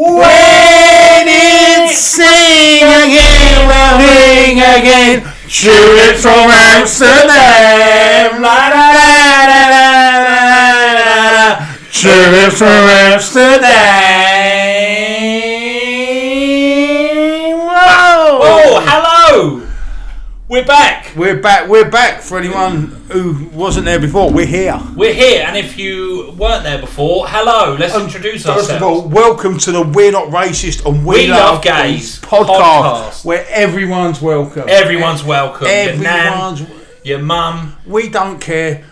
When it's sing again, we'll ring again. Shoot it from Amsterdam. La, la, la, la, la, la. Shoot it from Amsterdam. Whoa! Oh, hello! We're back. We're back. For anyone who wasn't there before, we're here. We're here, and if you weren't there before, hello. Let's introduce ourselves. First of all, welcome to the We're Not Racist and We Love Gays podcast, where everyone's welcome. Everyone's welcome. Everyone's your nan, your mum. We don't care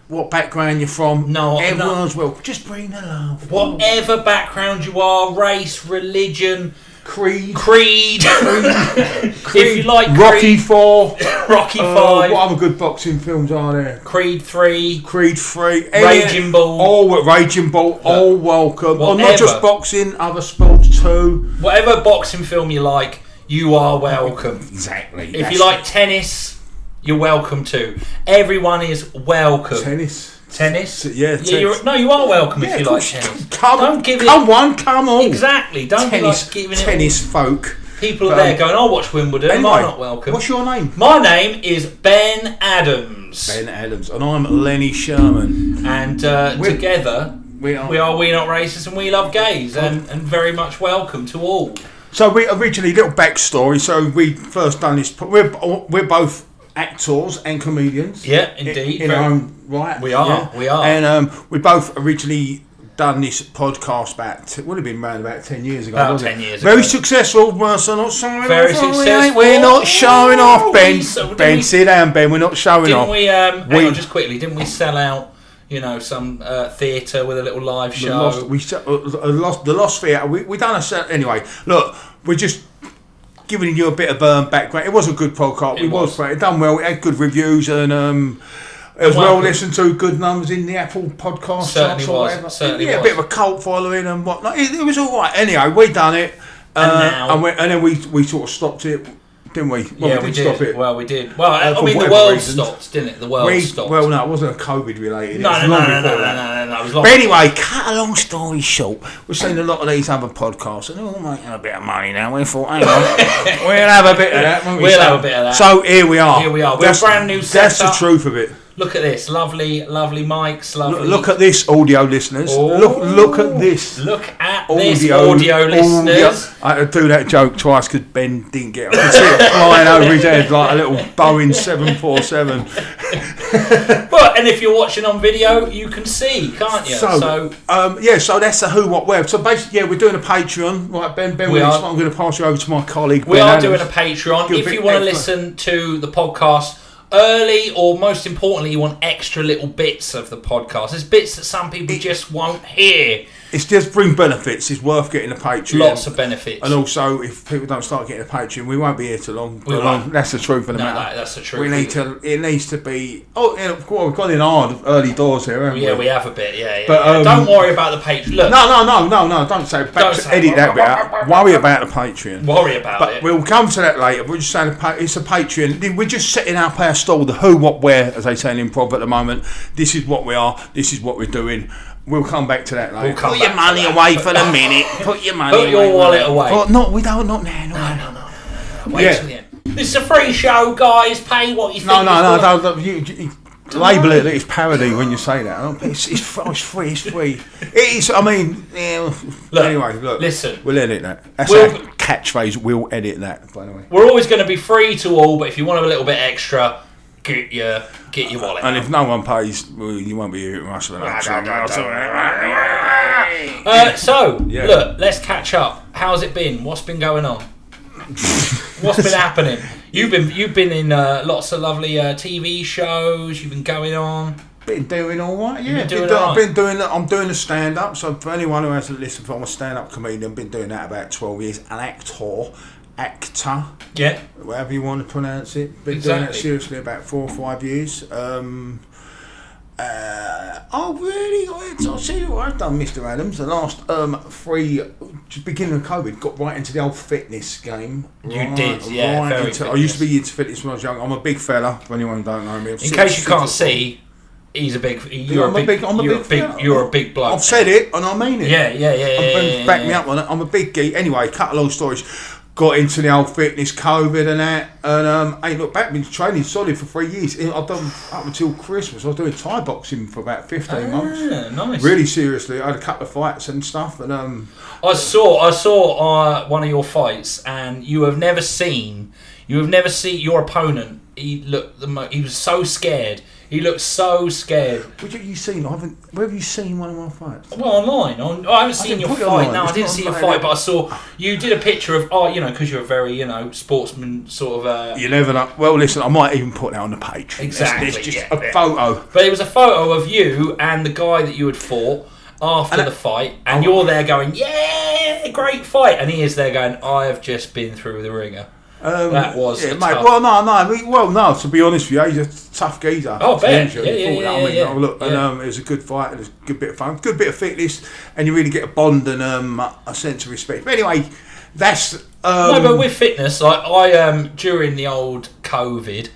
what background you're from. No, everyone's welcome. Just bring the love. Whatever background you are, race, religion, Creed. If you like Rocky Creed, 4. Rocky 5. What other good boxing films are there? Creed 3. Raging Bull. All welcome. Or not just boxing, other sports too. Whatever boxing film you like, you are welcome. Exactly. If you like tennis, you're welcome too. Everyone is welcome. Tennis? Yeah, you are welcome if you like tennis. Come on. Exactly. Don't tennis, be like giving tennis folk. People are there going, I'll watch Wimbledon. Anyway, am I not welcome? What's your name? My name is Ben Adams. And I'm Lenny Sherman. And together we are We Not Racist and We Love Gays, and very much welcome to all. So we originally, little backstory. So we first done this. We're both actors and comedians. Yeah, indeed. In our own right. We are. And we both originally done this podcast would have been around about 10 years ago. About 10 years ago. Very successful. We're not showing off. Very successful. We're not showing off, Ben. Ben, sit down, Ben. We're not showing off. Didn't we, just quickly, didn't we sell out, some theatre with a little live show? The Lost Theatre. We done a set. Anyway, look, we're just giving you a bit of background. It was a good podcast. It was great. It done well. It had good reviews and it was well listened to. Good numbers in the Apple podcast charts or whatever. Certainly a bit of a cult following and whatnot. It was all right. Anyway, we done it, and then we sort of stopped it, didn't we? Well, we did. Stop it. Well, we did. Well, I mean, the world stopped, didn't it? The world stopped. Well, no, it wasn't COVID related. No. It was long. But anyway, cut a long story short, we've seen a lot of these other podcasts, and they're all making a bit of money now. We thought, hang on, we'll have a bit of that. We'll have a bit of that. So here we are. We're a brand new setup. That's the truth of it. Look at this, lovely mics, lovely. Look at this, audio listeners. Look at this. Look at this, audio listeners. I had to do that joke twice because Ben didn't get it. I could see it flying over his head like a little Boeing 747. But and if you're watching on video, you can see, can't you? So that's the who, what, where. So basically, we're doing a Patreon. Right, Ben, I'm going to pass you over to my colleague. We are doing a Patreon. If you want to listen to the podcast early, or most importantly, you want extra little bits of the podcast. There's bits that some people just won't hear. It's just bring benefits. It's worth getting a Patreon. Lots of benefits. And also, if people don't start getting a Patreon, we won't be here too long. That's the truth of the matter. That's the truth. It needs to be. We've gone in hard early doors here, haven't we? Yeah, we have a bit. Yeah. But don't worry about the Patreon. Look. No. Don't say. Edit that bit out. Worry about the Patreon. Worry about it. We'll come to that later. We're just saying it's a Patreon. We're just setting up our stall. The who, what, where, as they say in improv at the moment. This is what we are. This is what we're doing. We'll come back to that later. Put your money away for the minute. Put your money away. Put your wallet away. No, we don't. Not now. No. Wait till the end. This is a free show, guys. Pay what you think. No. You label it that it's parody when you say that. It's free. It's free. It is. I mean, anyway, look. Listen. We'll edit that. That's our catchphrase. We'll edit that. By the way, we're always going to be free to all, but if you want a little bit extra, get your wallet. And if no one pays, you won't be hearing us. Look, let's catch up. How's it been? What's been going on? What's been happening? You've been in lots of lovely TV shows. You've been going on. Been doing all right. Yeah, I'm doing the stand up. So for anyone who hasn't listened, I'm a stand up comedian. I've been doing that about 12 years. An actor, yeah, whatever you want to pronounce it. Been doing that seriously about 4 or 5 years. I'll see what I've done, Mr. Adams. The last 3, just beginning of COVID, got right into the old fitness game. You did, yeah. I used to be into fitness when I was young. I'm a big fella. For anyone who don't know me, in case you can't see, You're a big bloke. I've said it and I mean it. Yeah. Back me up on it. I'm a big geek. Anyway, cut a long story. Got into the old fitness, COVID and that, and ain't looked back. Been training solid for 3 years. I've done up until Christmas. I was doing Thai boxing for about 15 months. Nice. Really seriously, I had a couple of fights and stuff. And I saw one of your fights, and you have never seen your opponent. He was so scared. He looked so scared. What have you seen? Where have you seen one of my fights? Well, online. I haven't seen your fight. No, I didn't see your fight, but I saw you did a picture of. Because you're a very sportsman sort of. You never know. Well, listen, I might even put that on the page. Exactly. It's just a photo. But it was a photo of you and the guy that you had fought after the fight, and you're there going, "Yeah, great fight," and he is there going, "I have just been through the ringer." That was mate. Well, no. To be honest with you, he's a tough geezer. Oh, bet. Look, and it was a good fight. It was a good bit of fun, good bit of fitness, and you really get a bond and a sense of respect. But anyway, that's no. But with fitness, like I during the old COVID,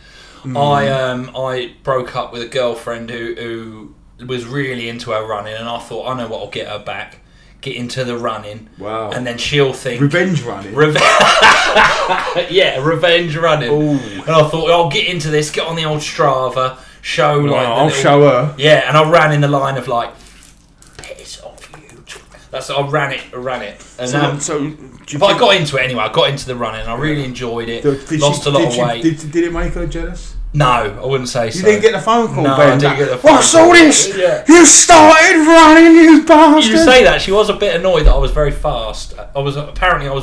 I broke up with a girlfriend who was really into her running, and I thought I know what will get her back. Get into the running, wow, and then she'll think revenge running. Revenge running. Ooh. And I thought I'll get into this, get on the old Strava, show I'll show her. Yeah, and I ran in the line of like, piss off you. That's I ran it, and but I got into it anyway. I got into the running, and I really enjoyed it. Lost a lot of weight. Did it make her jealous? No, I wouldn't say so. You didn't get the phone call, No, Ben? I didn't get the phone What's call. all this? Yeah. You started running, you bastard! You say that, she was a bit annoyed that I was very fast. I was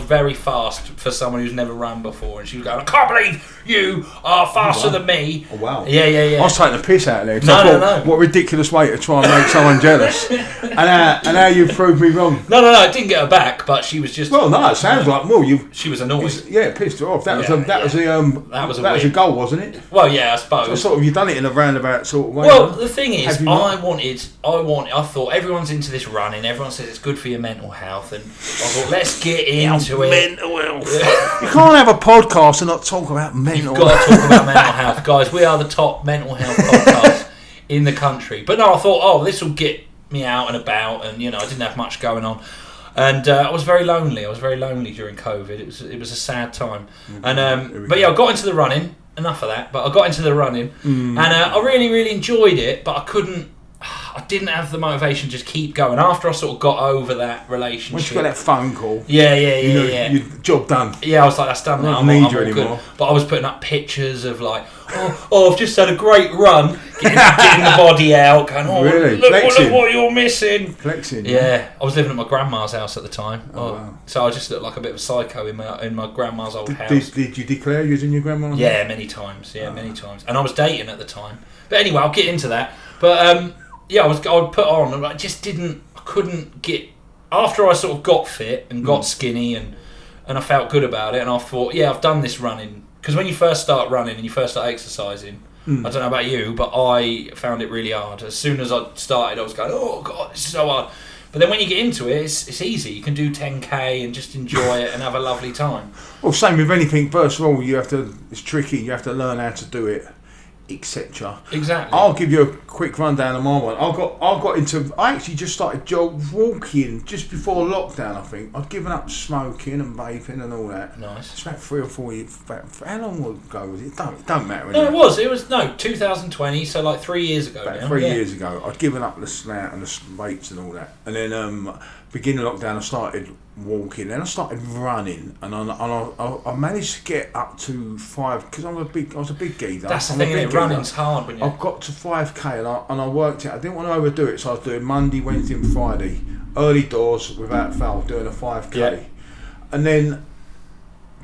very fast for someone who's never run before, and she was going, I can't believe you are faster than me. Oh, wow. Yeah. I was taking the piss out of there. No. What ridiculous way to try and make someone jealous. And how you proved me wrong. No, it didn't get her back, but she was just... Well, no, it sounds like more. She was annoyed. Pissed her off. That was a goal, wasn't it? Well, yeah, I suppose. So sort of, you done it in a roundabout sort of way. Well, the thing is, I thought everyone's into this running. Everyone says it's good for your mental health, and I thought let's get into it. Mental health. You can't have a podcast and not talk about mental health. You've got to talk about mental health, guys. We are the top mental health podcast in the country. But no, I thought, this will get me out and about, and I didn't have much going on. And I was very lonely. During COVID. It was a sad time. And but yeah, I got into the running. Enough of that. But I got into the running, and I really, really enjoyed it. But I didn't have the motivation to just keep going. After I sort of got over that relationship. Once you got that phone call. Yeah. Your job done. Yeah, I was like, that's done now. I don't need you anymore. Good. But I was putting up pictures of like, I've just had a great run, getting the body out, going, really? Look what you're missing. Flexing. Yeah, I was living at my grandma's house at the time. Wow. So I just looked like a bit of a psycho in my grandma's old house. Did you declare you was in your grandma's? Yeah, many times. Many times. And I was dating at the time. But anyway, I'll get into that. But I would put on, and I couldn't get, after I sort of got fit and got skinny and I felt good about it, and I thought, I've done this running. Because when you first start running and you first start exercising, I don't know about you, but I found it really hard. As soon as I started, I was going, oh God, this is so hard. But then when you get into it, it's easy. You can do 10k and just enjoy it and have a lovely time. Well, same with anything. First of all, it's tricky. You have to learn how to do it, etc. Exactly. I'll give you a quick rundown of my one. I actually just started walking just before lockdown. I think I'd given up smoking and vaping and all that. Nice. It's about 3 or 4 years. How long ago was it? It don't matter. No, it was 2020. So like 3 years ago. About 3 years ago, I'd given up the snout and the vapes and all that, and then beginning of lockdown, I started walking, then I started running, and I managed to get up to 5 because I was a big geezer. That's the thing, running's hard when you. I got to 5k and I worked it. I didn't want to overdo it, so I was doing Monday, Wednesday, and Friday, early doors without fail, doing a 5k, and then.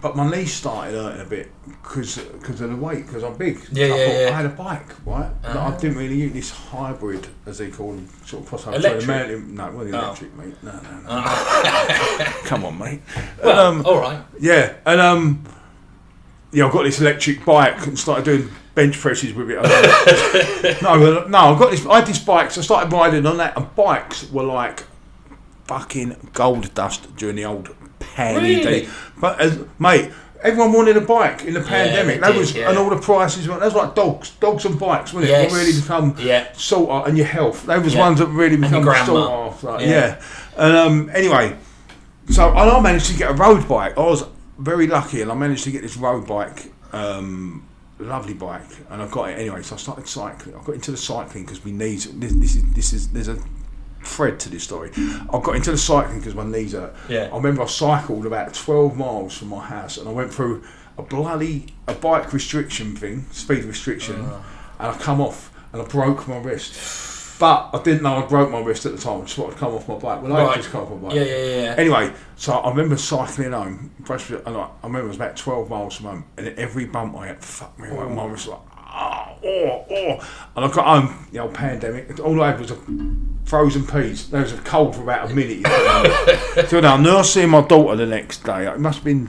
But my knees started hurting a bit because of the weight, because I'm big. I had a bike, right? I didn't really use this hybrid, as they call them, sort of crossover. Electric? No, it wasn't electric, mate. No. Come on, mate. Well, all right. Yeah, and I got this electric bike and started doing bench presses with it. I had this bike, so I started riding on that, and bikes were like fucking gold dust during the old panny day. But mate, everyone wanted a bike in the pandemic. they That did, and all the prices went. That was like dogs and bikes, wasn't it? Yes. They really become sought after, and your health. They was ones that really become sought after. And anyway, so and I managed to get a road bike. I was very lucky, and I managed to get this road bike. Lovely bike, and I got it anyway. So I started cycling. I got into the cycling because my knees. There's a thread to this story. I got into the cycling because my knees hurt. Yeah. I remember I cycled about 12 miles from my house, and I went through a bike restriction thing, speed restriction, and I come off and I broke my wrist. But I didn't know I broke my wrist at the time. I just wanted to come off my bike. Well, I just come off my bike. Yeah. Anyway, so I remember cycling home. And I remember it was about 12 miles from home, and at every bump I had, fuck me, my mum was like, and I got home, the old pandemic, all I had was a frozen peas. There was a cold for about a minute. So now I'm nursing my daughter the next day. It must have been,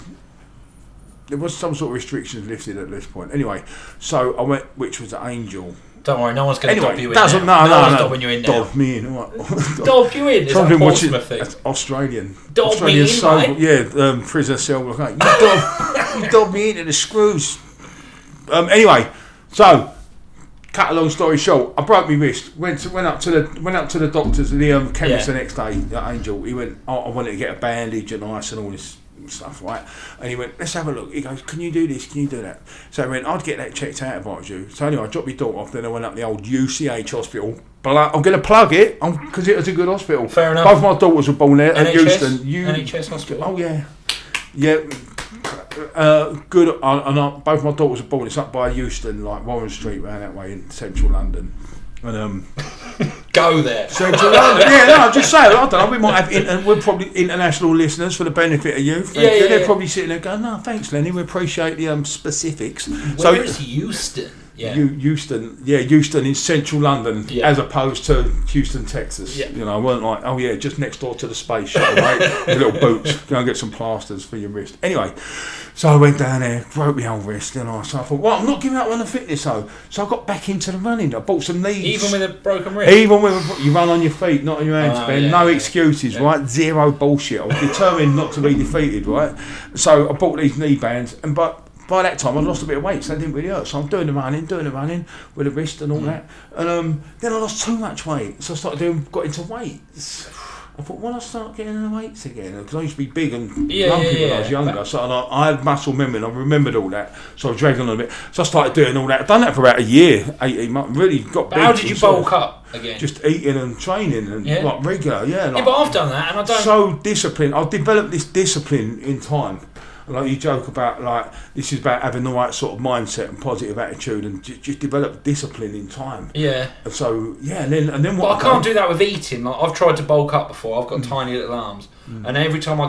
there was some sort of restrictions lifted at this point. Anyway, so I went, which was the Angel. Don't worry, no one's going to dob you in. No, one's dobbing you in now. Dob me in. Dob you in? Is that a Portsmouth thing? That's Australian. Dob me in, right? Yeah, prison cell. Okay. You dob me into the screws. Anyway, so cut a long story short, I broke my wrist. Went up to the doctors, the chemist the next day. The Angel. He went, I wanted to get a bandage and ice and all this stuff, right? And he went, let's have a look. He goes, can you do this? Can you do that? So I went, I'd get that checked out if I was you. So anyway, I dropped my daughter off. Then I went up the old UCH hospital. I'm going to plug it because it was a good hospital. Fair enough. Both my daughters were born there at Euston. NHS hospital. Oh yeah. Good. Both my daughters were born. It's up by Euston, like Warren Street, round that way in central London. And go there. Central London. Yeah, no, I'm just saying. I don't know. We might have we're probably international listeners for the benefit of you. They're probably sitting there going, "No, thanks, Lenny. We appreciate the specifics." Where is Euston? Yeah. Euston in central London, as opposed to Houston, Texas. Yeah. You know, I weren't like, oh yeah, just next door to the space shuttle, mate. With little boots, go and get some plasters for your wrist. Anyway, so I went down there, broke my old wrist, and so I thought, well, I'm not giving up on the fitness though. So I got back into the running. I bought some knees. Even with a broken wrist? Even with you run on your feet, not on your hands, Ben. No excuses, right? Zero bullshit. I was determined not to be defeated, right? So I bought these knee bands, but by that time I'd lost a bit of weight, so it didn't really hurt. So I'm doing the running with the wrist and all that. And then I lost too much weight, so I got into weights. I thought, well, I'll start getting in the weights again, because I used to be big and lumpy when I was younger. So I had muscle memory, and I remembered all that. So I was dragging on a bit. So I started doing all that. I've done that for about a year, 18 months. Really got big. How did you bulk up again? Just eating and training and like regular, but I've done that, and I don't. So disciplined. I've developed this discipline in time. Like you joke about, like this is about having the right sort of mindset and positive attitude, and just develop discipline in time. Yeah. And so and then what? But I can't do that with eating. Like I've tried to bulk up before. I've got tiny little arms, and every time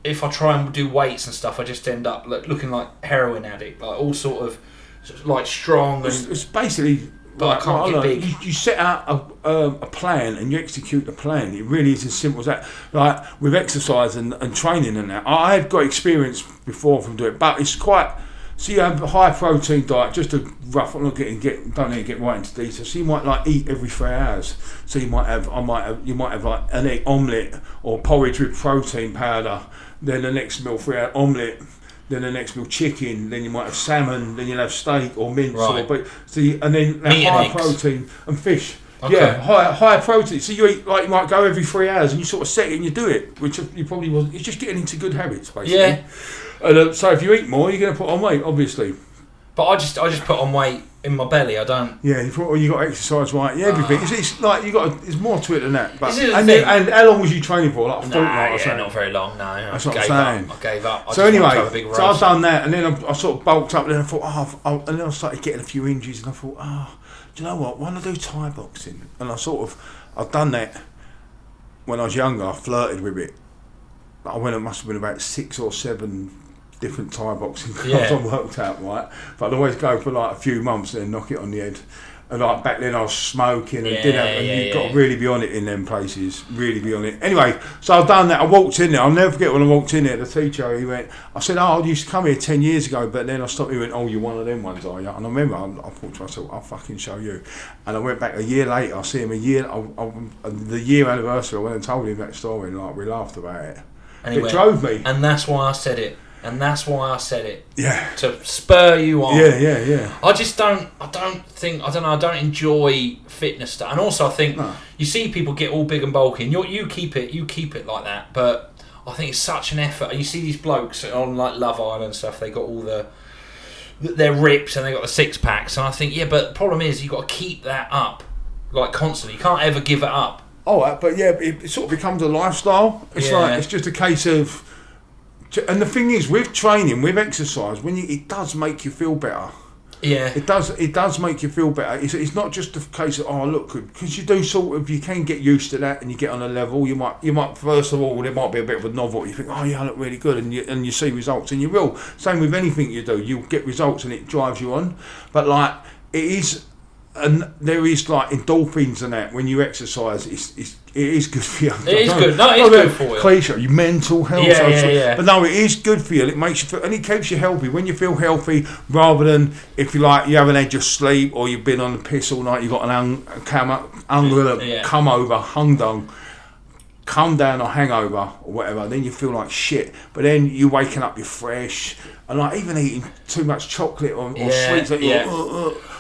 if I try and do weights and stuff, I just end up looking like heroin addict, like all sort of like strong. It's basically. But I can't get big. You set out a plan and you execute the plan. It really is as simple as that. Like with exercise and training and that. I had got experience before from doing it, but it's quite. So you have a high protein diet, just a rough. I'm not don't need to get right into detail. So you might like eat every 3 hours. So you might have like an egg omelette or porridge with protein powder. Then the next meal 3 hour omelette. Then the next meal chicken, then you might have salmon, then you'll have steak or mince and then high protein and fish. Okay. Yeah, higher protein. So you eat you might go every 3 hours and you sort of set it and you do it, which you probably wasn't. It's just getting into good habits basically. Yeah. And so if you eat more, you're going to put on weight, obviously. But I just put on weight in my belly. I don't. Yeah, you got to exercise right. Yeah, everything. It's like there's more to it than that. But and how long was you training for? Like a fortnight? Not very long. No, that's what I'm saying. I gave up. So anyway, so I've done that, and then I sort of bulked up. And then I thought, and then I started getting a few injuries, and I thought, do you know what? Why don't I do Thai boxing? And I've done that when I was younger. I flirted with it. I must have been about 6 or 7 different Thai boxing clubs I worked out, right? But I'd always go for like a few months and then knock it on the head. And like back then I was smoking and you've got to really be on it in them places, really be on it. Anyway, so I've done that. I walked in there. I'll never forget when I walked in there, the teacher, he went, I said, I used to come here 10 years ago, but then I stopped. He went, you're one of them ones, are you? And I remember, I thought to myself, I'll fucking show you. And I went back a year later, I see him the year anniversary, I went and told him that story and we laughed about it. And it drove me. And that's why I said it. And that's why I said it. Yeah. To spur you on. Yeah. I just don't enjoy fitness stuff. And also I think you see people get all big and bulky and you keep it like that. But I think it's such an effort. You see these blokes on like Love Island and stuff, they got all they're ripped and they got the six packs. And I think, yeah, but the problem is you've got to keep that up like constantly. You can't ever give it up. Oh, but yeah, it sort of becomes a lifestyle. It's like, it's just a case of, and the thing is, with training, with exercise, it does make you feel better. Yeah, it does make you feel better. It's not just a case of look good, because you do sort of, you can get used to that and you get on a level. You might first of all, there might be a bit of a novelty. You think, I look really good, and you see results, and you will. Same with anything you do, you'll get results and it drives you on. But like it is. And there is like endorphins and that when you exercise. It is good for you. It is good. No, it is good for you. Cliche, your mental health. Yeah. But no, it is good for you. It makes you feel, and it keeps you healthy. When you feel healthy, rather than if you haven't had your sleep or you've been on the piss all night, you've got an come down or hangover or whatever. Then you feel like shit. But then you're waking up, you're fresh, and like even eating too much chocolate or sweets.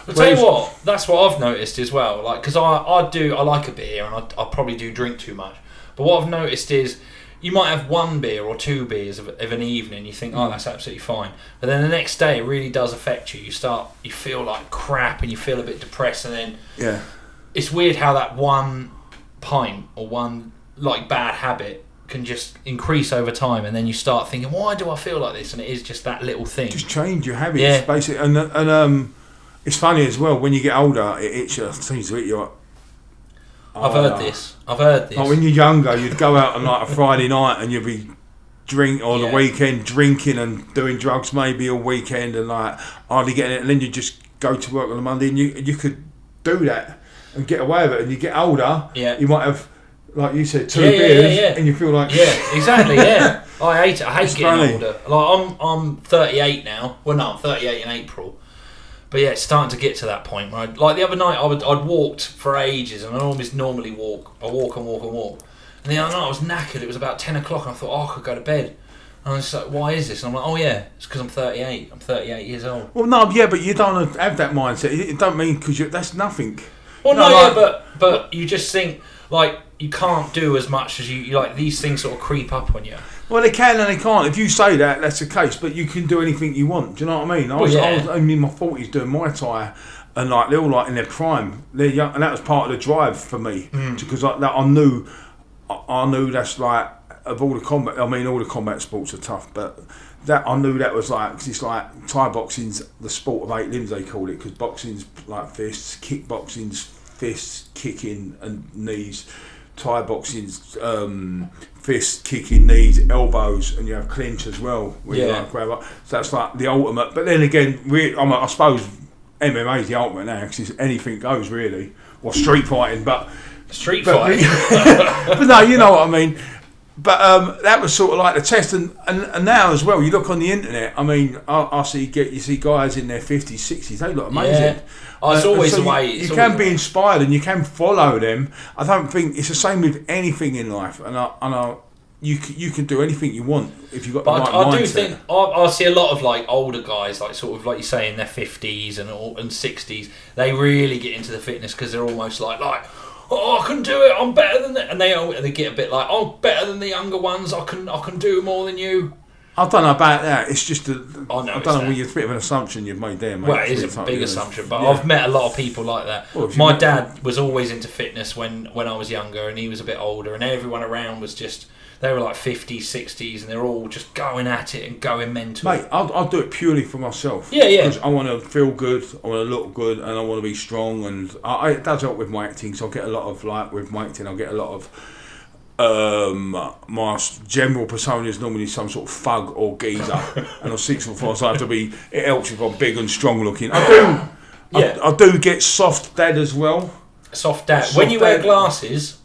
I'll tell you what, that's what I've noticed as well. Like, because I like a beer and I probably do drink too much. But what I've noticed is you might have one beer or two beers of an evening. You think, that's absolutely fine. But then the next day, it really does affect you. You feel like crap and you feel a bit depressed. And then it's weird how that one pint or one like bad habit can just increase over time, and then you start thinking, why do I feel like this? And it is just that little thing. Just change your habits, basically. And it's funny as well, when you get older, it seems to hit you. I've heard this. Like when you're younger, you'd go out on like a Friday night and you'd be the weekend drinking and doing drugs maybe all weekend and like hardly getting it, and then you just go to work on a Monday and you could do that and get away with it. And you get older, you might have, like you said, two beers and you feel like exactly. I hate getting older. Like I'm 38 now. Well, no, I'm 38 in April. But yeah, it's starting to get to that point where like the other night I'd walked for ages, and I normally walk. I walk. And the other night I was knackered. It was about 10 o'clock, and I thought, I could go to bed. And I was like, why is this? And I'm like, it's because I'm 38. I'm 38 years old. Well, no, but you don't have that mindset. It don't mean because that's nothing. Well, but you just think like you can't do as much as you like. These things sort of creep up on you. Well, they can and they can't. If you say that, that's the case. But you can do anything you want. Do you know what I mean? I was only in my 40s doing Muay Thai, and like they're all like in their prime. They're young, and that was part of the drive for me because like that I knew that's like of all the combat. I mean, all the combat sports are tough, but that I knew that was like, cause it's like Thai boxing's the sport of 8 limbs they call it, because boxing's like fists, kickboxing's fists, kicking and knees. Thai boxing's fists, kicking, knees, elbows, and you have clinch as well. Where you like grab up. So that's like the ultimate. But then again, I suppose MMA is the ultimate now, because anything goes really, or street fighting. But fighting. But no, you know what I mean. But that was sort of like the test, and now as well. You look on the internet. I mean, I see you see guys in their 50s, 60s. They look amazing. It's always so the way. You can be inspired and you can follow them. I don't think it's the same with anything in life, and you can do anything you want if you've got the right mindset. I do think I see a lot of like older guys, like sort of like you say in their 50s and 60s. They really get into the fitness because they're almost like. Oh, I can do it. I'm better than that, and they get a bit like, oh, better than the younger ones. I can do more than you. I don't know about that. It's just I don't know. It's a bit of an assumption you've made there, mate. Well, it is a big assumption, but I've met a lot of people like that. Well, my dad was always into fitness when I was younger, and he was a bit older, and everyone around was just. They were like 50s, 60s, and they're all just going at it and going mental. Mate, I'll do it purely for myself. Yeah. Because I want to feel good, I want to look good, and I want to be strong. And it does help with my acting, so I get a lot of, like, with my acting, I get a lot of... my general persona is normally some sort of thug or geezer. And I'm 6'4", so I have to be... It helps if I'm big and strong looking. I do get soft dad as well. Soft dad. When you wear glasses...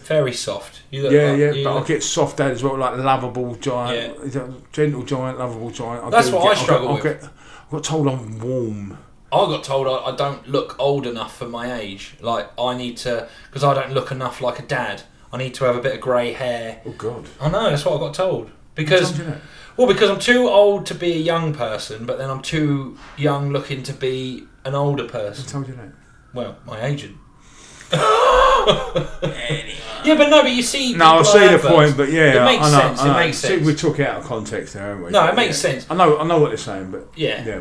Very soft. But I get soft dad as well, like lovable giant, gentle giant, lovable giant. That's what I struggle with. I got told I'm warm. I got told I don't look old enough for my age. Like I need to, because I don't look enough like a dad. I need to have a bit of grey hair. Oh God! I know, that's what I got told. because I'm too old to be a young person, but then I'm too young looking to be an older person. Who told you that? Well, my agent. Yeah, but you see. No, I see the point, but yeah, it makes sense. I know. It makes sense. See, we took it out of context there, haven't we? No, it makes sense. I know what they're saying, but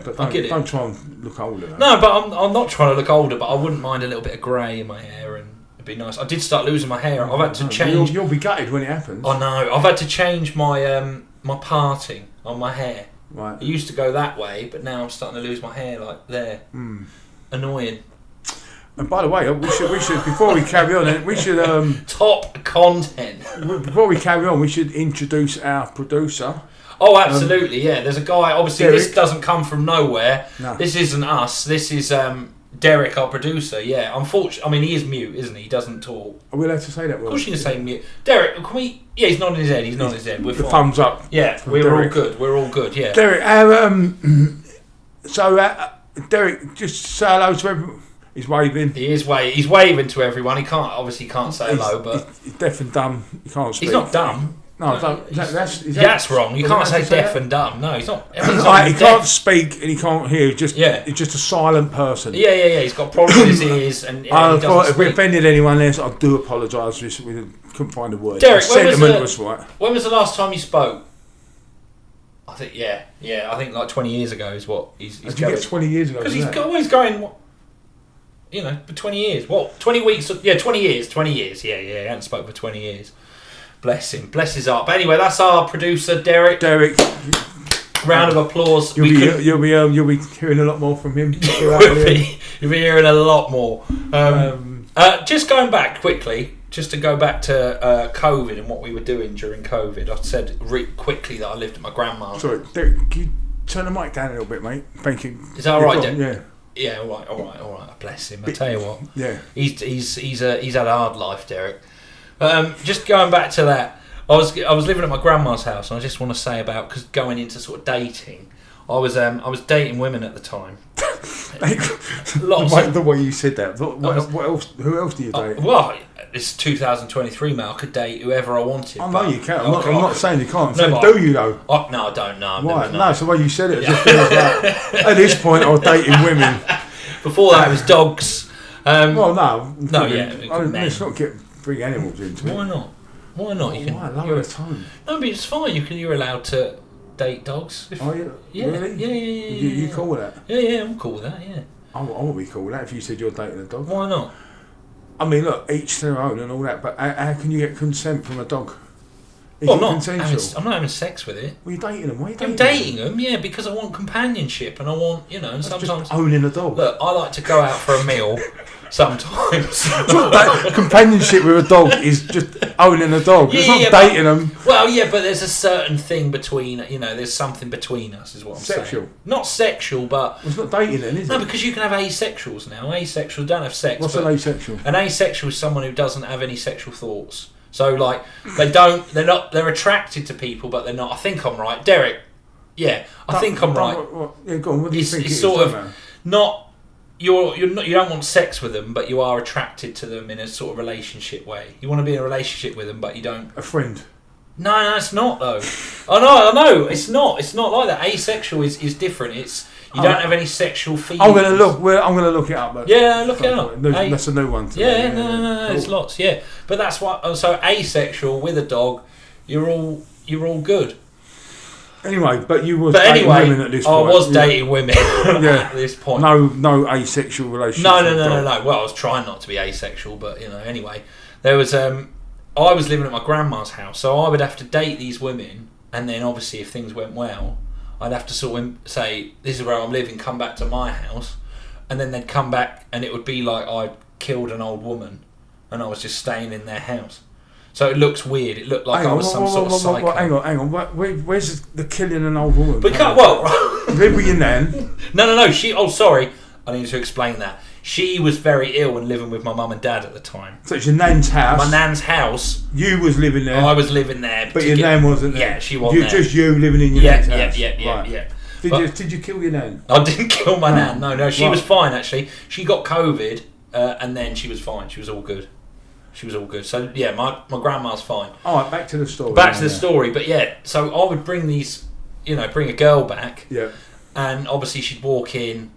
but don't try and look older. Though. No, but I'm not trying to look older, but I wouldn't mind a little bit of grey in my hair, and it'd be nice. I did start losing my hair. I've had to change. You'll be gutted when it happens. I know. I've had to change my my parting on my hair. Right. It used to go that way, but now I'm starting to lose my hair like there. Annoying. And by the way, we should before we carry on, we should top content. Before we carry on, we should introduce our producer. Oh, absolutely, yeah. There's a guy. Obviously, Derek. This doesn't come from nowhere. No. This isn't us. This is Derek, our producer. Yeah, unfortunately, I mean, he is mute, isn't he? He doesn't talk. Are we allowed to say that word? Of course, you can say mute. Derek, can we? Yeah, he's nodding his head. He's nodding his head. We're the fine. thumbs up. Yeah, we're Derek. all good. We're all good. Yeah. Derek, Derek, just say hello to everyone. He's waving. He's waving to everyone. He can't say hello, but he's deaf and dumb. He can't speak. he's not dumb. No, That's wrong. You can't say deaf and dumb. No, he's not. He can't speak and he can't hear. He's just a silent person. Yeah. He's got problems with his ears, and I he thought if we speak. offended anyone else, I do apologise. We couldn't find a word. Derek, the sentiment was right. When was the last time you spoke? I think I think like 20 years ago is what he's Did you get 20 years ago? Because he's always going. For 20 years. What? 20 weeks? Yeah, 20 years. 20 years. Yeah. He hadn't spoken for 20 years. Bless him. Bless his heart. But anyway, that's our producer, Derek. Round of applause. You'll be hearing a lot more from him. You'll be hearing a lot more. Just going back quickly, just to go back to COVID and what we were doing during COVID. I said quickly that I lived at my grandma's. Sorry, Derek, can you turn the mic down a little bit, mate? Thank you. Is that all right, Derek? Yeah. Yeah, all right. Bless him. I tell you what. Yeah. He's had a hard life, Derek. Just going back to that, I was living at my grandma's house, and I just want to say about because going into sort of dating, I was dating women at the time. The way you said that. What else? Who else do you date? Well, it's 2023, mate. I could date whoever I wanted. I know you can. I'm not saying you can't. No, do you though? No, I don't know. Why? No, it's the way you said it. Just feels like, at this point, I was dating women. Before that, it was dogs. Well, no. Let's not bring animals into it. Why not? Why not? Lower the tone. No, but it's fine. You're allowed to date dogs. Are you? Yeah. Really? Yeah. You cool with that? Yeah, I'm cool with that. Yeah. I wouldn't be cool with that if you said you're dating a dog. Why not? I mean, look, each their own and all that, but how can you get consent from a dog? I'm not having sex with it. Well, you're dating them. Why are you dating I'm dating them, yeah, because I want companionship and I want, and That's sometimes just owning a dog. Look, I like to go out for a meal sometimes. Companionship with a dog is just owning a dog. It's not dating them. Well, yeah, but there's a certain thing between, there's something between us, is what I'm sexual. saying. Not sexual, but it's not dating then, is it? No, because you can have asexuals now. Asexuals don't have sex. What's an asexual? An asexual is someone who doesn't have any sexual thoughts. So, like, they're attracted to people, but they're not. I think I'm right. Derek, yeah, I think I'm right. Yeah, go on, what do you think it's sort of not, you don't want sex with them, but you are attracted to them in a sort of relationship way. You want to be in a relationship with them, but you don't. A friend. No, it's not, though. I know, it's not like that. Asexual is different. You don't have any sexual feelings. I'm gonna look it up. Yeah, look it up. That's a new one. Yeah, no, cool. There's lots. Yeah, but that's what. So asexual with a dog, you're all good. Anyway, but you was dating women at this point. I was dating women at this point. No asexual relationship. No. Well, I was trying not to be asexual, but anyway, there was. I was living at my grandma's house, so I would have to date these women, and then obviously if things went well, I'd have to sort of say, this is where I'm living, come back to my house. And then they'd come back and it would be like I'd killed an old woman and I was just staying in their house. So it looks weird. It looked like I was some sort of psycho. Hang on. Where's the killing an old woman? Live with your nan? No. Sorry. I need to explain that. She was very ill and living with my mum and dad at the time. So it's your nan's house? My nan's house. You was living there? I was living there. But your nan wasn't there? Yeah, she wasn't there. Just you living in your nan's house? Yeah. Did you kill your nan? I didn't kill my nan. No. She was fine, actually. She got COVID and then she was fine. She was all good. She was all good. So yeah, my grandma's fine. All right, back to the story. Back to the story, but yeah. So I would bring these, bring a girl back. Yeah. And obviously she'd walk in,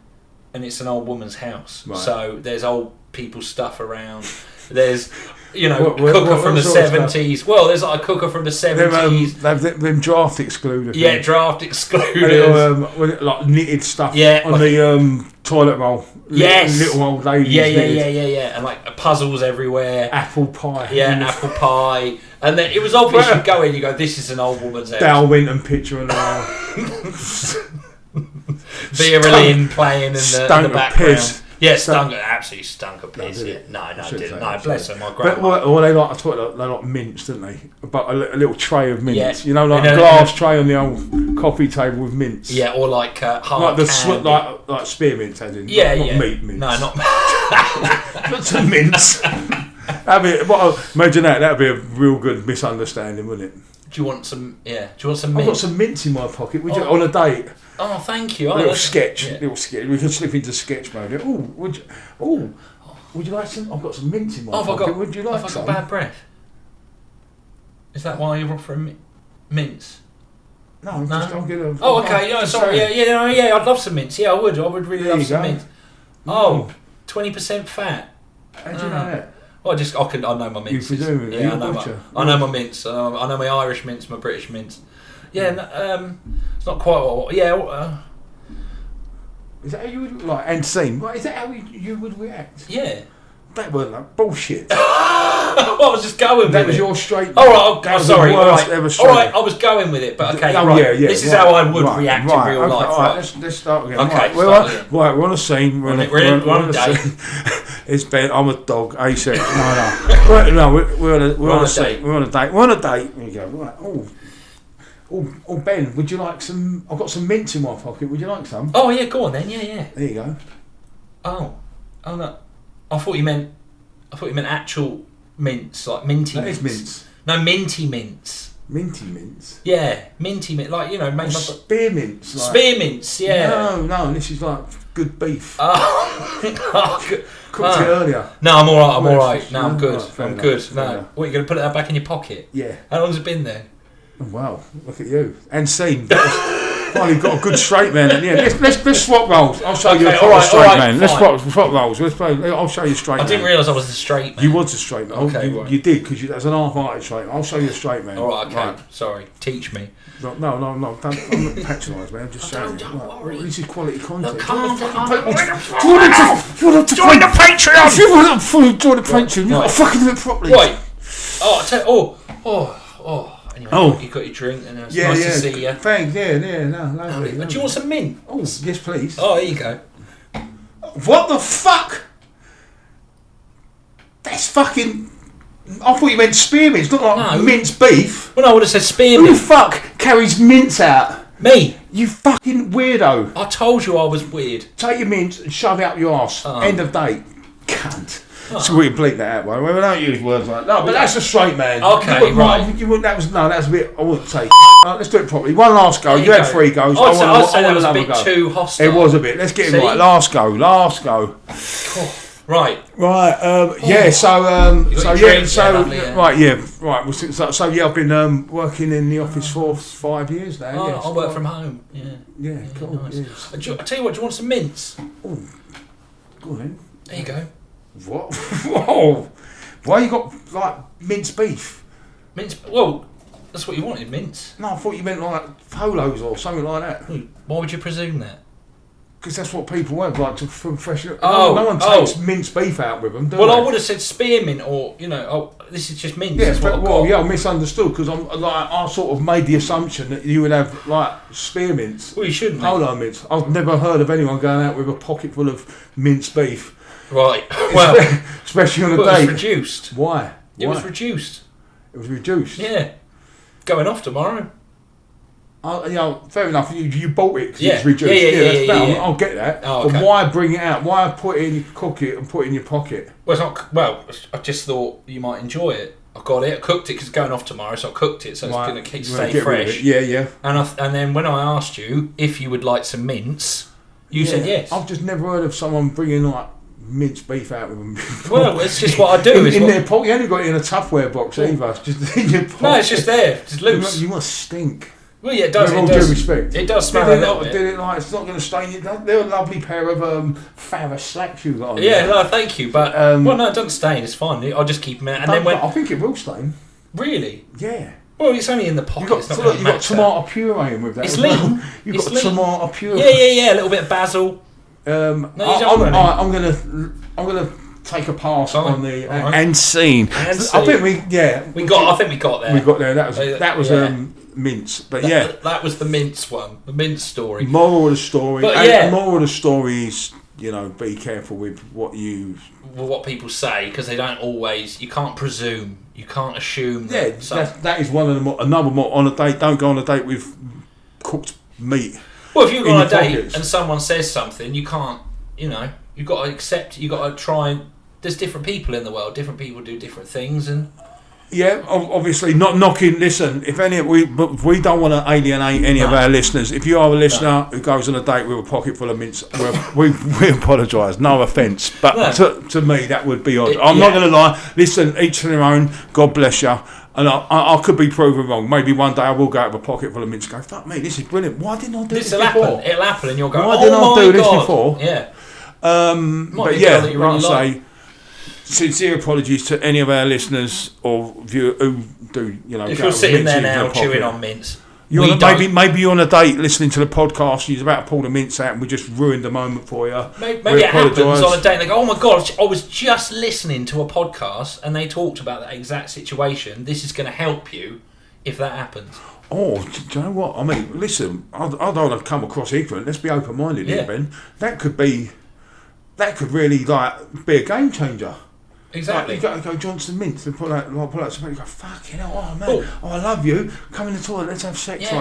and it's an old woman's house. Right. So there's old people's stuff around. There's, cooker from the 70s. Well, there's like a cooker from the 70s. Them draft excluders. Yeah, draft excluders. Like knitted stuff. Yeah, on the toilet roll. Yes. Little old ladies. Yeah. And like puzzles everywhere. Apple pie. Yeah, apple pie. And then it was obvious you'd go in, you go, this is an old woman's house. Dale Winton picture and Vera Lynn playing in the background. Piss. Yeah, absolutely stunk of piss. No, didn't. No, bless her, my grandma. But they like, I thought they like mince, didn't they? But a little tray of mince. Yeah. Like a glass tray on the old coffee table with mince. Yeah, or like hard candy. Like spearmint, as in. Yeah, not meat mince. No, not not some mince. Imagine that. That'd be a real good misunderstanding, wouldn't it? Do you want some? Yeah. Do you want some mince? I've got some mince in my pocket. Would you on a date? Oh, thank you. Little sketch. We could slip into sketch mode. Would you like some? I've got some mince in my pocket. Would you like some? Have I got bad breath? Is that why you're offering mince? No, I'm getting. Oh, okay. No, sorry. Yeah. I'd love some mince. Yeah, I would. I would really love some mince. Oh, 20% fat. How do you know that? Well, I know my mince. You presume? Yeah, I know my mince. I know my Irish mince, my British mince. Yeah, it's not quite what. Yeah. Is that how you would like? And scene? Is that how you would react? Yeah. That wasn't like bullshit. I was just going with it. That was your straight. All right, sorry. All right, I was going with it, but okay. This is how I would react in real life. All right, let's start again. Okay, we're on a scene. We're on a date. It's Ben. I'm a dog. He said, no. We're on a date. We're on a date. We're on a date. There you go. Right. Oh, Ben, would you like some? I've got some mince in my pocket. Would you like some? Oh yeah, go on then. Yeah. There you go. Oh no. I thought you meant actual mince, like minty mince. That is mince. No, minty mince. Minty mince? Yeah, minty mince. Like, made spearmints. Like. Spearmints, yeah. No, this is like good beef. Oh. Cooked it earlier. No, I'm alright. No, I'm good. I'm good. No. What, you're going to put that back in your pocket? Yeah. How long's it been there? Oh, wow, look at you. And scene. Finally got a good straight man at the end. Let's swap roles. I'll show you a proper straight man. Let's swap roles. I'll show you straight man. I didn't realise I was a straight man. You was a straight man. Okay, you did, because that's an half-hearted straight man. I'll show you a straight man. Alright, okay. Right. Sorry. Teach me. No. I'm not patronised, man. I'm just saying. Don't worry. This is quality content. Look, come on. Join the Patreon. If you want to join the Patreon, you've got to fucking do it properly. Right. Anyway, you got your drink, and it's nice to see you. Thanks, lovely. Do you want some mint? Oh, yes, please. Oh, here you go. What the fuck? That's fucking... I thought you meant spearmints, not like minced beef. Well, no, I would have said spearmint. Who the fuck carries mince out? Me. You fucking weirdo. I told you I was weird. Take your mince and shove it up your arse. End of date. Cunt. So we can bleep that out, right? We don't use words like that. No, but that's a straight man. Okay, right. That was a bit. I wouldn't say. Let's do it properly. One last go. You had 3 goes. I'd say that was a bit too hostile. It was a bit. Let's get it right. Last go. Right. Yeah. I've been working in the office for 5 years now. I work from home. Yeah. Cool. Nice. I tell you what. Do you want some mince? Oh, go on then. There you go. What? Whoa! Why you got like minced beef? Well, that's what you wanted, mince. No, I thought you meant like polos or something like that. Why would you presume that? Because that's what people want, like to freshen. No one takes minced beef out with them, do they? I would have said spearmint, or this is just mince. Yeah, I misunderstood because I sort of made the assumption that you would have like spearmints. Well, you shouldn't. Polo mince. I've never heard of anyone going out with a pocket full of minced beef. Right. Well, especially on a date. It was reduced. Why? It was reduced. It was reduced. Yeah. Going off tomorrow. Fair enough. You bought it because it's reduced. I'll get that. Oh, okay. But why bring it out? Why cook it and put it in your pocket? Well, it's not. Well, I just thought you might enjoy it. I got it. I cooked it because it's going off tomorrow, so I cooked it so it's going to stay fresh. Yeah. And then when I asked you if you would like some mince, you said yes. I've just never heard of someone bringing like mince beef out with them. Well, it's just what I do. In their pocket, you haven't got it in a Tupperware box either. It's just in your pocket. No, it's just there, just loose. You must stink. Well, yeah, it does. With all due respect. It does smell a little bit. Did it like it's not going to stain you? They're a lovely pair of Farrah slacks you got on. Yeah, no, thank you. But well, no, it doesn't stain. It's fine. I'll just keep them out. And then when I think it will stain. Really? Yeah. Well, it's only in the pocket. You've got tomato puree in with that. It's lean. You've got tomato puree. Yeah. A little bit of basil. I'm gonna take a pass on the and scene. I think we got there. We got there. That was mince, but that was the mince one, the mince story. Moral of the story. But moral of the story is be careful with what people say, because they don't always. You can't presume. You can't assume. That is one of them. Another more on a date. Don't go on a date with cooked meat. Well, if you go on a date and someone says something, you can't. You've got to accept. You've got to try and. There's different people in the world. Different people do different things, and. Yeah, obviously not knocking. Listen, if we don't want to alienate any of our listeners. If you are a listener who goes on a date with a pocket full of mince, we apologise. No offence, but to me that would be odd. I'm not going to lie. Listen, each to their own. God bless you. And I could be proven wrong. Maybe one day I will go out with a pocket full of mince and go, fuck me, this is brilliant. Why didn't I do this before? It'll happen, and you'll go, why didn't I do this before? Yeah. But yeah, like I say. Sincere apologies to any of our listeners or viewers who do, If you're sitting there now chewing on mince, maybe you're on a date listening to the podcast, you're about to pull the mince out, and we just ruined the moment for you. Maybe it happens on a date, and they go, "Oh my god, I was just listening to a podcast, and they talked about that exact situation. This is going to help you if that happens." Oh, do you know what? I mean, listen, I don't want to come across ignorant. Let's be open-minded here, Ben. That could really be a game changer. Exactly. Like, you got to go Johnson Mince and pull out somebody and go, fucking hell, oh man, I love you. Come in the toilet, let's have sex. Yeah,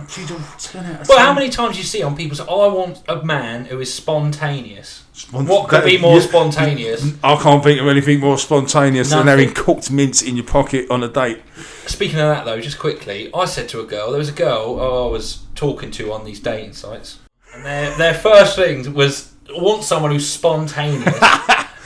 she's all 10 out of 10. Well, how many times you see on people say, I want a man who is spontaneous. What could be more spontaneous? I can't think of anything more spontaneous than having cooked mince in your pocket on a date. Speaking of that though, just quickly, I said to a girl, there was a girl I was talking to on these dating sites, and their first thing was, want someone who's spontaneous.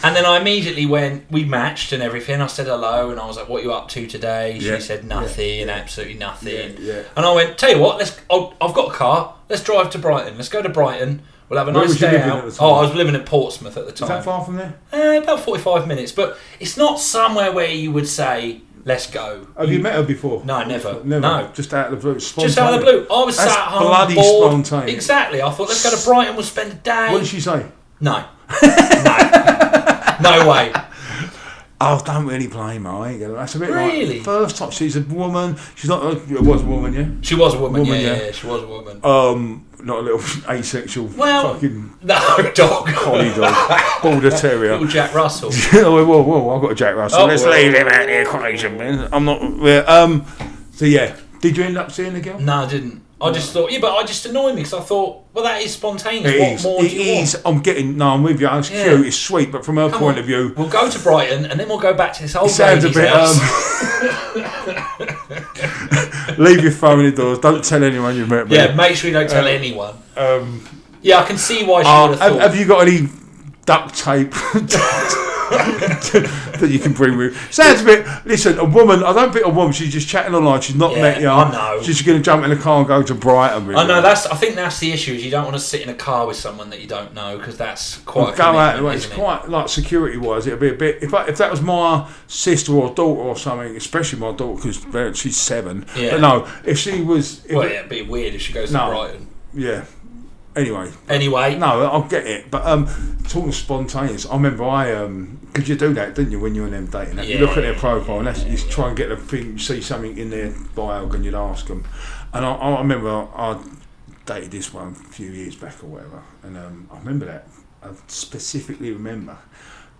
And then I immediately we matched and everything. I said hello, and I was like, "What are you up to today?" She said nothing, absolutely nothing. And I went, "Tell you what, I've got a car. Let's drive to Brighton. Let's go to Brighton. We'll have a nice day out." I was living in Portsmouth at the time. Is that far from there? About 45 minutes, but it's not somewhere where you would say, "Let's go." Have you met her before? No, never. No, just out of the blue. Just out of the blue. I was sat home bloody bored. Spontaneous. Exactly. I thought, let's go to Brighton. We'll spend a day. What did she say? No. No way. I don't really blame her. I ain't gonna. That's a bit really? Like first time. She's a woman. She's not. Was a woman, yeah. She was a woman. Yeah. She was a woman. Not a little asexual. Fucking dog. Collie dog. Border terrier. Little Jack Russell. Whoa! I've got a Jack Russell. Let's leave him out of the equation, man. I'm not. So yeah. Did you end up seeing the girl? No, I didn't. I just thought, but I just annoyed me because I thought, well, that is spontaneous. What more do you want? I'm with you. It's cute. It's sweet, but from her point of view, we'll go to Brighton and then we'll go back to this old sounds a bit. Leave your phone indoors. Don't tell anyone you've met me. Yeah, make sure you don't tell anyone. I can see why she would have thought. Have you got any duct tape that you can bring with? Sounds a bit. Listen, a woman. I don't think a woman. She's just chatting online. She's not met you. I know. She's going to jump in the car and go to Brighton. Really. I know. I think that's the issue. Is you don't want to sit in a car with someone that you don't know, because that's quite. Go out. It's quite like security wise. It'd be a bit. If that was my sister or daughter or something, especially my daughter, because she's 7. Yeah. But no, if she was. It'd be weird if she goes to Brighton. Yeah. Anyway, no, I'll get it. But talking spontaneous, I remember because you do that, didn't you, when you're on them dating? You look at their profile and you try and get the thing. You see something in their bio and you'd ask them. And I remember I dated this one a few years back or whatever, and I remember that. I specifically remember.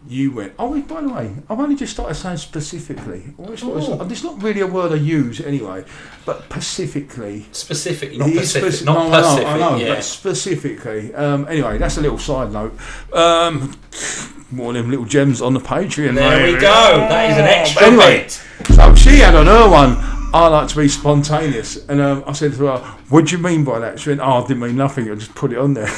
You went, by the way, I've only just started saying specifically. It's not really a word I use anyway, but specifically. Specifically, not Pacific. Not Pacific, I know, but specifically. Anyway, that's a little side note. More of them little gems on the Patreon. There we go. That is an extra bit. So she had on her one, I like to be spontaneous. And I said to her, what do you mean by that? She went, I didn't mean nothing. I just put it on there.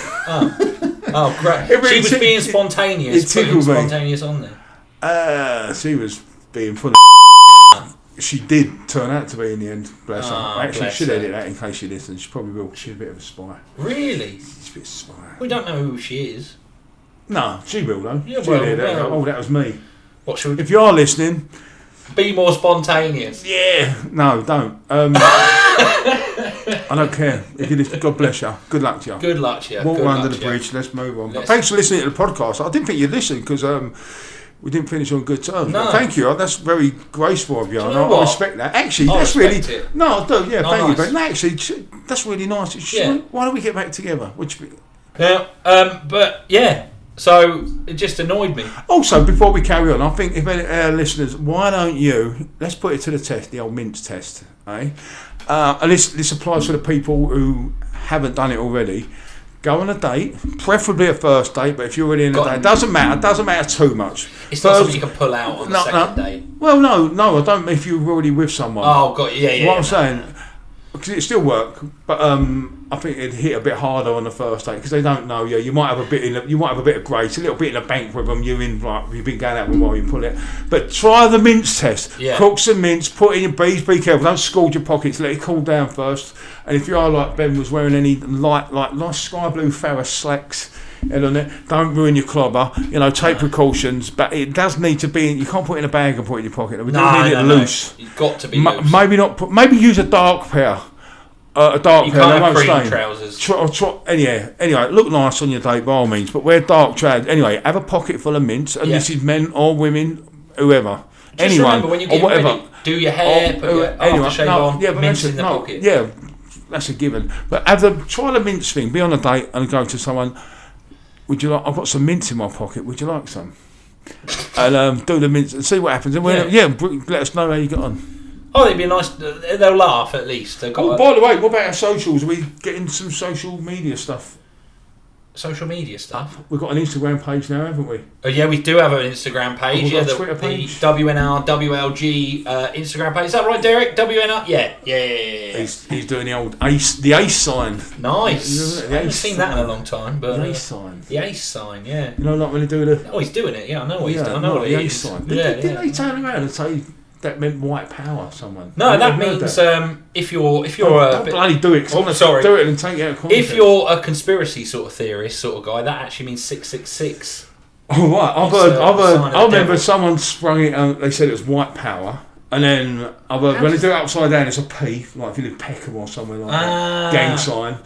Oh, great. She was being spontaneous. Putting spontaneous on there. She was being full of She did turn out to be in the end, bless her. Actually, she should edit that in case she listens. She probably will. She's a bit of a spy. Really? She's a bit of a spy. We don't know who she is. No, she will though. Yeah, that was me. What should we... If you are listening... Be more spontaneous. Yeah. No, don't. I don't care. If you listen, God bless you. Good luck to you. Good luck to you. Walk under the bridge. Let's move on. But thanks for listening to the podcast. I didn't think you'd listen because we didn't finish on good terms. No. But thank you. That's very graceful of you. And I respect that. Actually, that's really... It. No, I do. Yeah, thank you. But no, actually, that's really nice. Why don't we get back together? But yeah... So it just annoyed me. Also, before we carry on, I think if any listeners, why don't you, let's put it to the test, the old mince test, eh? And this applies for the people who haven't done it already. Go on a date, preferably a first date, but if you're already in a date, it doesn't matter too much. It's not something you can pull out on the second date. Well, no, I don't. If you're already with someone. Oh, got yeah. What I'm saying, because it still work, but I think it'd hit a bit harder on the first date because they don't know you. You might have a bit of grace, a little bit in the bank with them. You've been going out with them while you pull it. But try the mince test. Yeah. Cook some mince, put it in your bees. Be careful, don't scald your pockets. Let it cool down first. And if you are like Ben was wearing any nice sky blue Ferris slacks, on it, don't ruin your clobber. Take precautions. But it does need to be. You can't put it in a bag and put it in your pocket. We don't need it loose. You've got to be loose. Maybe use a dark pair. A dark pair. Can't have cream trousers. Anyway, look nice on your date by all means, but wear dark trousers. Anyway, have a pocket full of mince, and this is men or women, whoever. Just remember when you get ready, do your hair, put your aftershave on, mince in the pocket. Yeah, that's a given. But try the mince thing. Be on a date and go to someone. Would you like? I've got some mince in my pocket. Would you like some? And do the mince and see what happens. And let us know how you got on. Oh, they'd be nice. They'll laugh at least. By the way, what about our socials? Are we getting some social media stuff? Social media stuff? We've got an Instagram page now, haven't we? Oh, yeah, we do have an Instagram page. We've got a Twitter page. The WNR, WLG Instagram page. Is that right, Derek? WNR? Yeah. He's doing the ace sign. Nice. I haven't seen that in a long time. But the ace sign. The ace sign, yeah. Not really doing it. Oh, he's doing it. Yeah, I know what he's doing. I know what the it ace is. Sign. Didn't they turn around and say that meant white power? Someone. No, that means if you're don't bloody do it. Sorry. Do it and take it out of context. If you're a conspiracy sort of theorist sort of guy, that actually means 666. Oh right, I've heard. I remember someone sprung it and they said it was white power, and then I've heard when they do it upside down, it's a P, like if you live Peckham or somewhere like that, gang sign.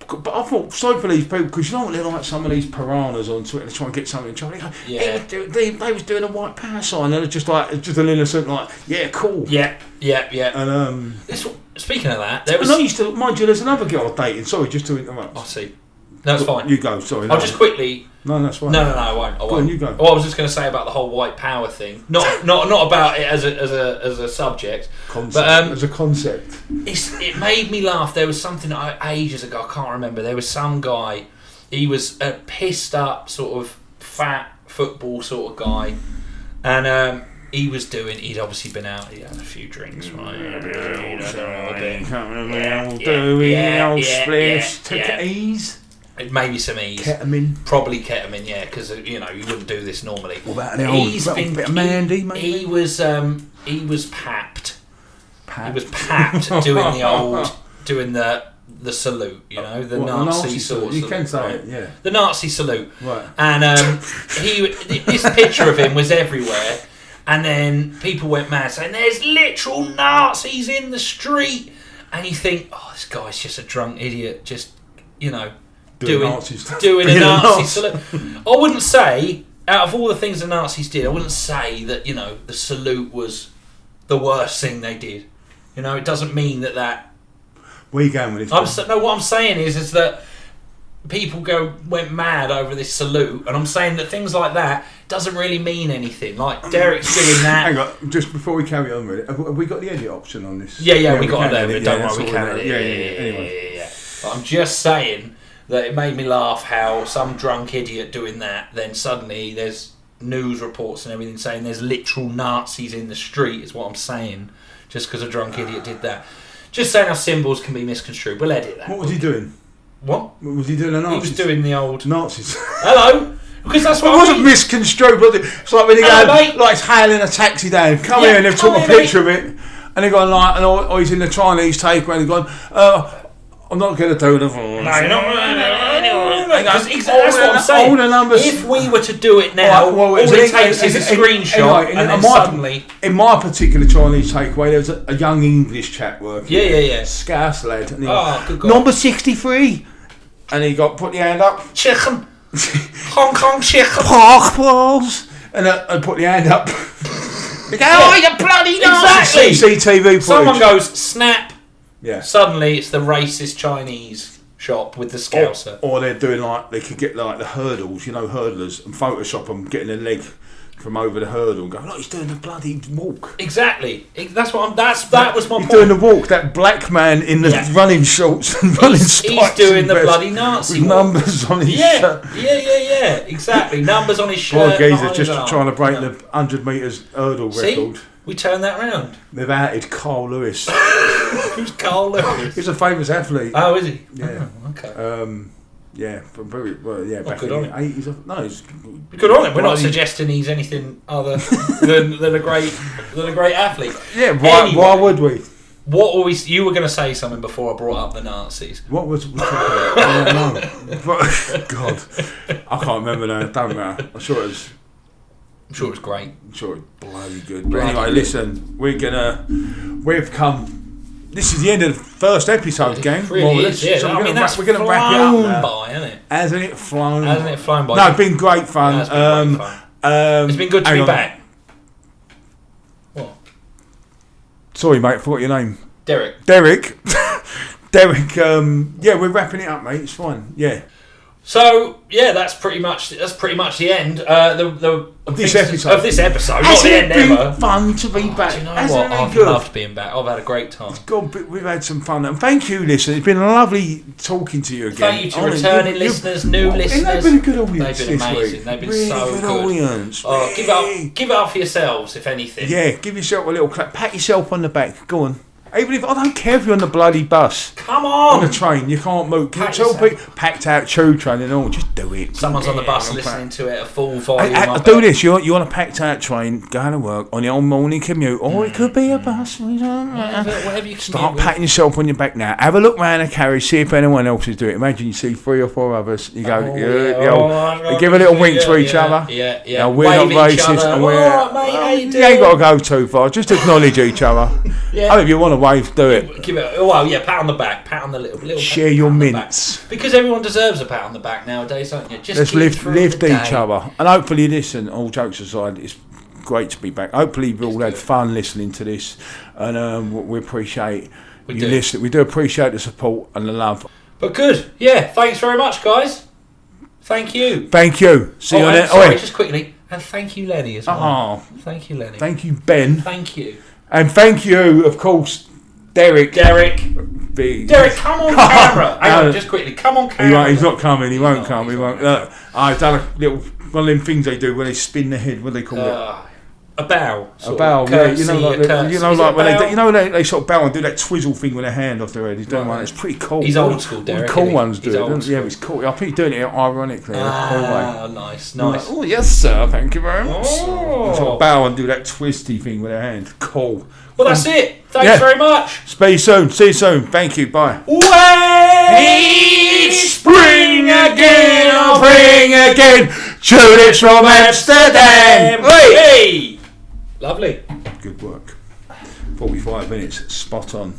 But I thought, sorry for these people, because you know what they're like, some of these piranhas on Twitter, they try and get something in trouble. They was doing a white power sign, and they're just an innocent, cool. Yeah. And speaking of that, there was. I used to, mind you, there's another girl I dated. Sorry, just to interrupt. I see. No, it's fine. You go. Sorry. I'll just quickly. No, that's fine. No, I won't. Go on, you go. Oh, I was just going to say about the whole white power thing. Not about it as a subject. Concept. But, as a concept. It made me laugh. There was something ages ago. I can't remember. There was some guy. He was a pissed up sort of fat football sort of guy, and he was doing. He'd obviously been out. He had a few drinks, right? Took it ease. Maybe some ease. Ketamine. Probably ketamine, yeah, because you wouldn't do this normally. What about a bit of Mandy, mate? He was papped. He was papped doing the salute, the Nazi sort of. You can say it, yeah. The Nazi salute. Right. And this picture of him was everywhere, and then people went mad saying, "There's literal Nazis in the street," and you think, "Oh, this guy's just a drunk idiot, just doing a Nazi salute." I wouldn't say, out of all the things the Nazis did, I wouldn't say that the salute was the worst thing they did. It doesn't mean that. Where are you going with this? What I'm saying is that people went mad over this salute, and I'm saying that things like that doesn't really mean anything. Like Derek's doing that. Hang on, just before we carry on with it, have we got the edit option on this? Yeah, we got it. Don't worry, we can edit. Yeah. Anyway. Yeah. But I'm just saying that it made me laugh how some drunk idiot doing that, then suddenly there's news reports and everything saying there's literal Nazis in the street, is what I'm saying, just because a drunk idiot did that. Just saying how symbols can be misconstrued. We'll edit that. What was he doing? What? Was he doing the Nazis? He was doing the old Nazis. Hello. Because that's what it wasn't misconstrued, was it? It's like when you go, mate. like it's hailing a taxi down. Come here, and they've took a picture of it, and they're going like, and he's in the Chinese takeaway, and they're going, I'm not going to do the voice. No, you're not. That's what I'm saying. All the numbers. If we were to do it now, all it takes is a screenshot, and then suddenly... In my particular Chinese takeaway, there was a young English chap working. Yeah. Scarce lad. And he good God. Number 63. And he put the hand up. Chicken. Hong Kong chicken. Pork balls. And I put the hand up. They go, you bloody Nazi! Exactly. CCTV footage. Someone goes, snap. Yeah. Suddenly it's the racist Chinese shop with the scouser. Or they're doing like, they could get like the hurdles, hurdlers, and Photoshop them getting their leg from over the hurdle and go, look, he's doing the bloody walk. Exactly. That was my point. He's doing the walk, that black man in the running shorts and running spikes. He's doing the bloody Nazi with walk. Numbers on his shirt. Yeah, exactly. Numbers on his shirt. Poor geezer's just trying to break the 100 metres hurdle record. We turned that round. They've outed Carl Lewis. Who's Carl Lewis? He's a famous athlete. Oh, is he? Yeah. Oh, okay. From very back in the 80s. No, he's good on him. We're not suggesting he's anything other than a great athlete. Yeah, why would we? You were going to say something before I brought up the Nazis. What was I don't know. God, I can't remember now. It don't matter. I'm sure it was great. I'm sure it's bloody good. But anyway, listen, we've come. This is the end of the first episode, gang. It really is, yeah. So we're going to wrap it up by, hasn't it? Hasn't it flown? Hasn't it flown by? No, it's been great fun. It's been good to be back. What? Sorry, mate, I forgot your name. Derek. Derek, we're wrapping it up, mate. It's fine. Yeah. So that's pretty much the end. Of this episode, not the end ever. It's been fun to be back. Do you know what? I've loved being back. I've had a great time. We've had some fun, and thank you, listeners. It's been lovely talking to you again. Thank you to returning listeners, new listeners. They've been a good audience. They've been amazing. Week. They've been really so good. Audience. Oh, give it up for yourselves, if anything. Yeah, give yourself a little clap. Pat yourself on the back. Go on. Even if I don't care if you're on the bloody bus, come on the train, you can't move. Can you tell people packed out tube train and all? Just do it. Someone's on the bus listening to it at full volume. Do this. You're on a packed out train, going to work on your own morning commute, or it could be a bus. Whatever you start patting yourself on your back now. Have a look round the carriage, see if anyone else is doing it. Imagine you see 3 or 4 others. You go, give a little wink to each other. Yeah. We're not racist, and you ain't got to go too far. Just acknowledge each other. I mean, if you want to wave, do it. Give it. Pat on the back, pat on the little. Share your mince. Because everyone deserves a pat on the back nowadays, don't you? Just let's lift each other, and hopefully, listen. All jokes aside, it's great to be back. Hopefully, we've all had fun listening to this, and we appreciate you listening. We do appreciate the support and the love. But good, yeah. Thanks very much, guys. Thank you. See you next. Sorry, just quickly, and thank you, Lenny, as well. Oh, thank you, Lenny. Thank you, Ben. Thank you. And thank you, of course, Derek, come on camera. Hang on, just quickly, come on camera. He's not coming. He won't come. Look, I've done a little one of them things they do when they spin the head. What do they call it? A bow. A bow. Courtesy, when they sort of bow and do that twizzle thing with their hand off their head. He's doing one. It's pretty cool. He's old school, Derek. The cool ones do it. Yeah, it's cool. I think he's doing it ironically. Nice. Like, oh yes, sir. Thank you very much. Sort of bow and do that twisty thing with their hand. Cool. Well, that's it. Thanks very much. See you soon. Thank you. Bye. Wait, spring again, I'll bring again. Tulips from Amsterdam. Hey. Lovely. Good work. 45 minutes. Spot on.